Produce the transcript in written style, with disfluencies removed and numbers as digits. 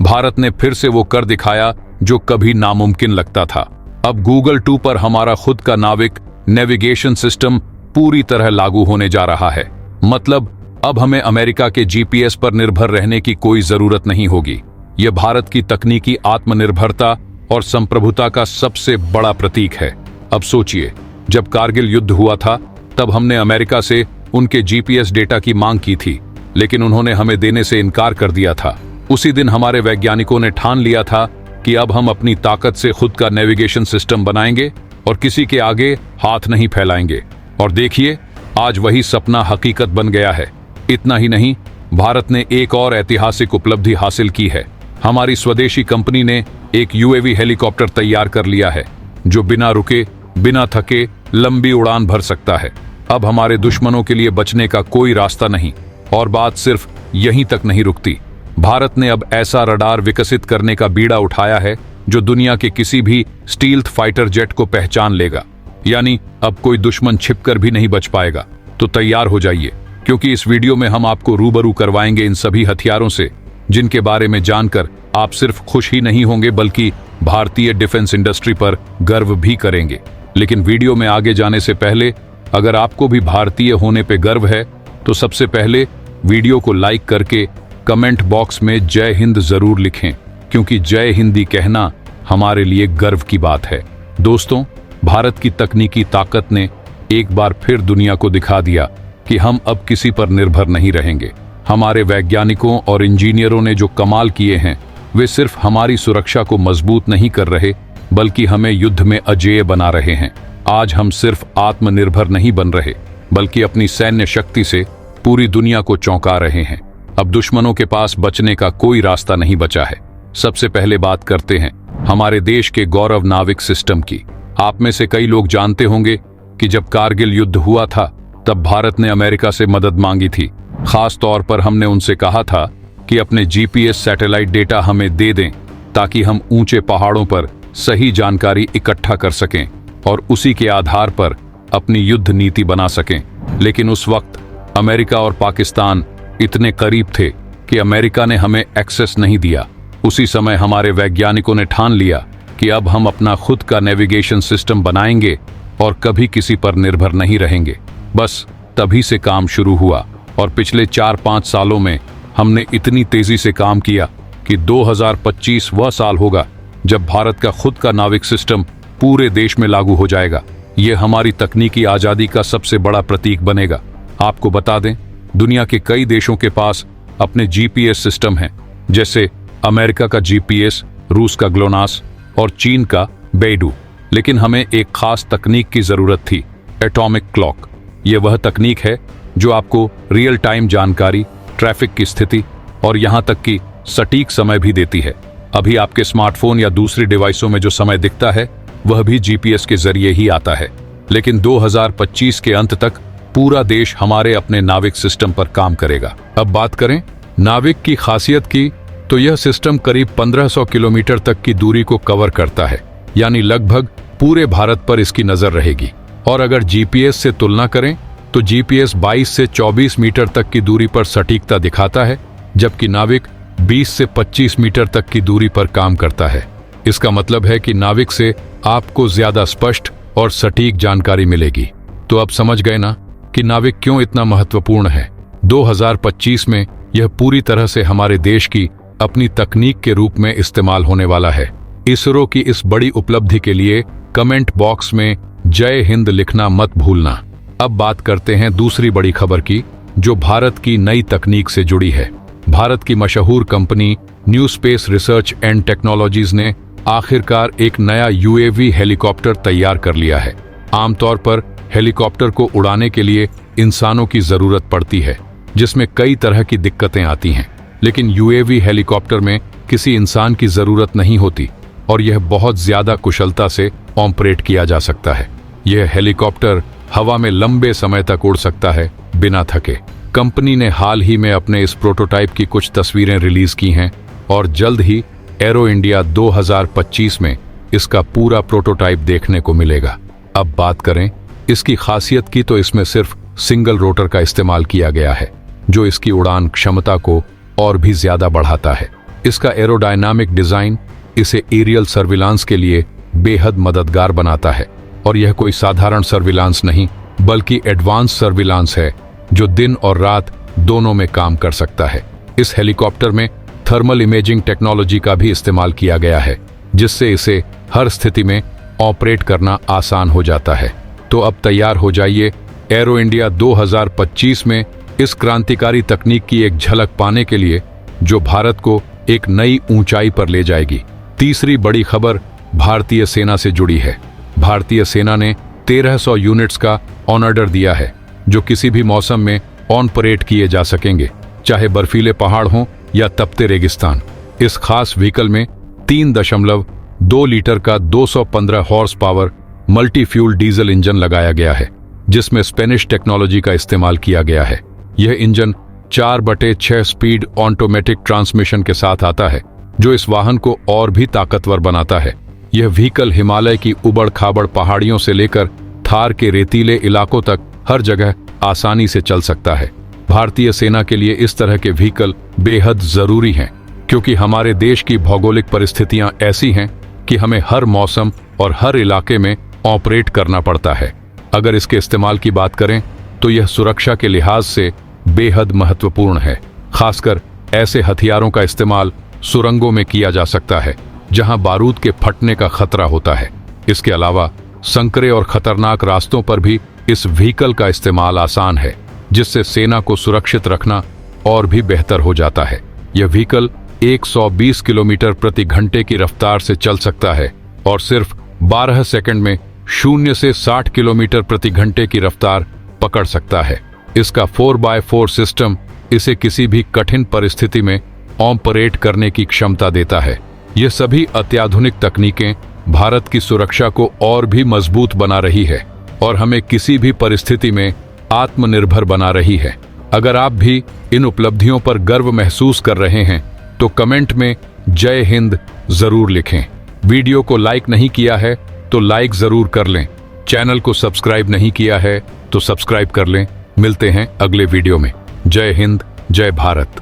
भारत ने फिर से वो कर दिखाया जो कभी नामुमकिन लगता था। अब गूगल 2 पर हमारा खुद का नाविक नेविगेशन सिस्टम पूरी तरह लागू होने जा रहा है। मतलब अब हमें अमेरिका के जीपीएस पर निर्भर रहने की कोई जरूरत नहीं होगी। यह भारत की तकनीकी आत्मनिर्भरता और संप्रभुता का सबसे बड़ा प्रतीक है। अब सोचिए, जब कारगिल युद्ध हुआ था तब हमने अमेरिका से उनके जीपीएस डेटा की मांग की थी, लेकिन उन्होंने हमें देने से इनकार कर दिया था। उसी दिन हमारे वैज्ञानिकों ने ठान लिया था कि अब हम अपनी ताकत से खुद का नेविगेशन सिस्टम बनाएंगे और किसी के आगे हाथ नहीं फैलाएंगे। और देखिए, आज वही सपना हकीकत बन गया है। इतना ही नहीं, भारत ने एक और ऐतिहासिक उपलब्धि हासिल की है। हमारी स्वदेशी कंपनी ने एक यूएवी हेलीकॉप्टर तैयार कर लिया है जो बिना रुके, बिना थके लंबी उड़ान भर सकता है। अब हमारे दुश्मनों के लिए बचने का कोई रास्ता नहीं। और बात सिर्फ यहीं तक नहीं रुकती। भारत ने अब ऐसा रडार विकसित करने का बीड़ा उठाया है जो दुनिया के किसी भी स्टील्थ फाइटर जेट को पहचान लेगा। यानी अब कोई दुश्मन छिपकर भी नहीं बच पाएगा। तो तैयार हो जाइए, क्योंकि इस वीडियो में हम आपको रूबरू करवाएंगे इन सभी हथियारों से, जिनके बारे में जानकर आप सिर्फ खुश ही नहीं होंगे बल्कि भारतीय डिफेंस इंडस्ट्री पर गर्व भी करेंगे। लेकिन वीडियो में आगे जाने से पहले, अगर आपको भी भारतीय होने पे गर्व है तो सबसे पहले वीडियो को लाइक करके कमेंट बॉक्स में जय हिंद जरूर लिखें, क्योंकि जय हिंदी कहना हमारे लिए गर्व की बात है। दोस्तों, भारत की तकनीकी ताकत ने एक बार फिर दुनिया को दिखा दिया कि हम अब किसी पर निर्भर नहीं रहेंगे। हमारे वैज्ञानिकों और इंजीनियरों ने जो कमाल किए हैं, वे सिर्फ हमारी सुरक्षा को मजबूत नहीं कर रहे बल्कि हमें युद्ध में अजेय बना रहे हैं। आज हम सिर्फ आत्मनिर्भर नहीं बन रहे बल्कि अपनी सैन्य शक्ति से पूरी दुनिया को चौंका रहे हैं। अब दुश्मनों के पास बचने का कोई रास्ता नहीं बचा है। सबसे पहले बात करते हैं हमारे देश के गौरव नाविक सिस्टम की। आप में से कई लोग जानते होंगे कि जब कारगिल युद्ध हुआ था तब भारत ने अमेरिका से मदद मांगी थी। खास तौर पर हमने उनसे कहा था कि अपने जीपीएस सैटेलाइट डेटा हमें दे दें ताकि हम ऊंचे पहाड़ों पर सही जानकारी इकट्ठा कर सकें और उसी के आधार पर अपनी युद्ध नीति बना सकें। लेकिन उस वक्त अमेरिका और पाकिस्तान इतने करीब थे कि अमेरिका ने हमें एक्सेस नहीं दिया। उसी समय हमारे वैज्ञानिकों ने ठान लिया कि अब हम अपना खुद का नेविगेशन सिस्टम बनाएंगे और कभी किसी पर निर्भर नहीं रहेंगे। बस तभी से काम शुरू हुआ और पिछले 4-5 सालों में हमने इतनी तेजी से काम किया कि 2025 वह साल होगा जब भारत का खुद का नाविक सिस्टम पूरे देश में लागू हो जाएगा। यह हमारी तकनीकी आजादी का सबसे बड़ा प्रतीक बनेगा। आपको बता दें, दुनिया के कई देशों के पास अपने जीपीएस सिस्टम हैं, जैसे अमेरिका का जीपीएस, रूस का ग्लोनास और चीन का बेइडू। लेकिन हमें एक खास तकनीक की जरूरत थी, एटॉमिक क्लॉक। यह वह तकनीक है जो आपको रियल टाइम जानकारी, ट्रैफिक की स्थिति और यहां तक कि सटीक समय भी देती है। अभी आपके स्मार्टफोन या दूसरी डिवाइसों में जो समय दिखता है वह भी जीपीएस के जरिए ही आता है। लेकिन 2025 के अंत तक पूरा देश हमारे अपने नाविक सिस्टम पर काम करेगा। अब बात करें नाविक की खासियत की, तो यह सिस्टम करीब 1500 किलोमीटर तक की दूरी को कवर करता है, यानी लगभग पूरे भारत पर इसकी नजर रहेगी। और अगर जीपीएस से तुलना करें तो जीपीएस 22 से 24 मीटर तक की दूरी पर सटीकता दिखाता है, जबकि नाविक 20 से 25 मीटर तक की दूरी पर काम करता है। इसका मतलब है कि नाविक से आपको ज्यादा स्पष्ट और सटीक जानकारी मिलेगी। तो अब समझ गए ना कि नाविक क्यों इतना महत्वपूर्ण है। 2025 में यह पूरी तरह से हमारे देश की अपनी तकनीक के रूप में इस्तेमाल होने वाला है। इसरो की इस बड़ी उपलब्धि के लिए कमेंट बॉक्स में जय हिंद लिखना मत भूलना। अब बात करते हैं दूसरी बड़ी खबर की, जो भारत की नई तकनीक से जुड़ी है। भारत की मशहूर company new space research and technologies ने आखिरकार एक नया यूएवी हेलीकॉप्टर तैयार कर लिया है। आमतौर पर हेलीकॉप्टर को उड़ाने के लिए इंसानों की जरूरत पड़ती है, जिसमें कई तरह की दिक्कतें आती हैं। लेकिन यूएवी हेलीकॉप्टर में किसी इंसान की जरूरत नहीं होती और यह बहुत ज्यादा कुशलता से ऑपरेट किया जा सकता है। यह हेलीकॉप्टर हवा में लंबे समय तक उड़ सकता है बिना थके। कंपनी ने हाल ही में अपने इस प्रोटोटाइप की कुछ तस्वीरें रिलीज की हैं और जल्द ही एरो इंडिया 2025 में इसका पूरा प्रोटोटाइप देखने को मिलेगा। अब बात करें इसकी खासियत की, तो इसमें सिर्फ सिंगल रोटर का इस्तेमाल किया गया है, जो इसकी उड़ान क्षमता को और भी ज्यादा बढ़ाता है। इसका एरोडायनामिक डिजाइन इसे एरियल सर्विलांस के लिए बेहद मददगार बनाता है। और यह कोई साधारण सर्विलांस नहीं बल्कि एडवांस सर्विलांस है जो दिन और रात दोनों में काम कर सकता है। इस हेलीकॉप्टर में थर्मल इमेजिंग टेक्नोलॉजी का भी इस्तेमाल किया गया है जिससे इसे हर स्थिति में ऑपरेट करना आसान हो जाता है। तो अब तैयार हो जाइए एरो इंडिया 2025 में इस क्रांतिकारी तकनीक की एक झलक पाने के लिए जो भारत को एक नई ऊंचाई पर ले जाएगी। तीसरी बड़ी खबर भारतीय सेना से जुड़ी है। भारतीय सेना ने 1300 यूनिट्स का ऑन ऑर्डर दिया है जो किसी भी मौसम में ऑन परेड किए जा सकेंगे, चाहे बर्फीले पहाड़ हों या तपते रेगिस्तान। इस खास व्हीकल में 3.2 लीटर का 215 horse power multi fuel diesel engine लगाया गया है जिसमें स्पेनिश टेक्नोलॉजी का इस्तेमाल किया गया है। यह इंजन 4/6 स्पीड ऑटोमेटिक ट्रांसमिशन के साथ आता है जो इस वाहन को और भी ताकतवर बनाता है। यह व्हीकल हिमालय की उबड़ खाबड़ पहाड़ियों से लेकर थार के रेतीले इलाकों तक हर जगह आसानी से चल सकता है। भारतीय सेना के लिए इस तरह के व्हीकल बेहद जरूरी हैं क्योंकि हमारे देश की भौगोलिक परिस्थितियां ऐसी हैं कि हमें हर मौसम और हर इलाके में ऑपरेट करना पड़ता है। अगर इसके इस्तेमाल की बात करें तो यह सुरक्षा के लिहाज से बेहद महत्वपूर्ण है। खासकर ऐसे हथियारों का इस्तेमाल सुरंगों में किया जा सकता है जहां बारूद के फटने का खतरा होता है। इसके अलावा संकरे और खतरनाक रास्तों पर भी इस व्हीकल का इस्तेमाल आसान है जिससे सेना को सुरक्षित रखना और भी बेहतर हो जाता है। यह व्हीकल 120 किलोमीटर प्रति घंटे की रफ्तार से चल सकता है और सिर्फ 12 सेकंड में 0 से 60 किलोमीटर प्रति घंटे की रफ्तार पकड़ सकता है। इसका 4x4 सिस्टम इसे किसी भी कठिन परिस्थिति में ऑपरेट करने की क्षमता देता है। ये सभी अत्याधुनिक तकनीकें भारत की सुरक्षा को और भी मजबूत बना रही है और हमें किसी भी परिस्थिति में आत्मनिर्भर बना रही है। अगर आप भी इन उपलब्धियों पर गर्व महसूस कर रहे हैं तो कमेंट में जय हिंद जरूर लिखें। वीडियो को लाइक नहीं किया है तो लाइक जरूर कर लें। चैनल को सब्सक्राइब नहीं किया है तो सब्सक्राइब कर लें। मिलते हैं अगले वीडियो में। जय हिंद, जय भारत।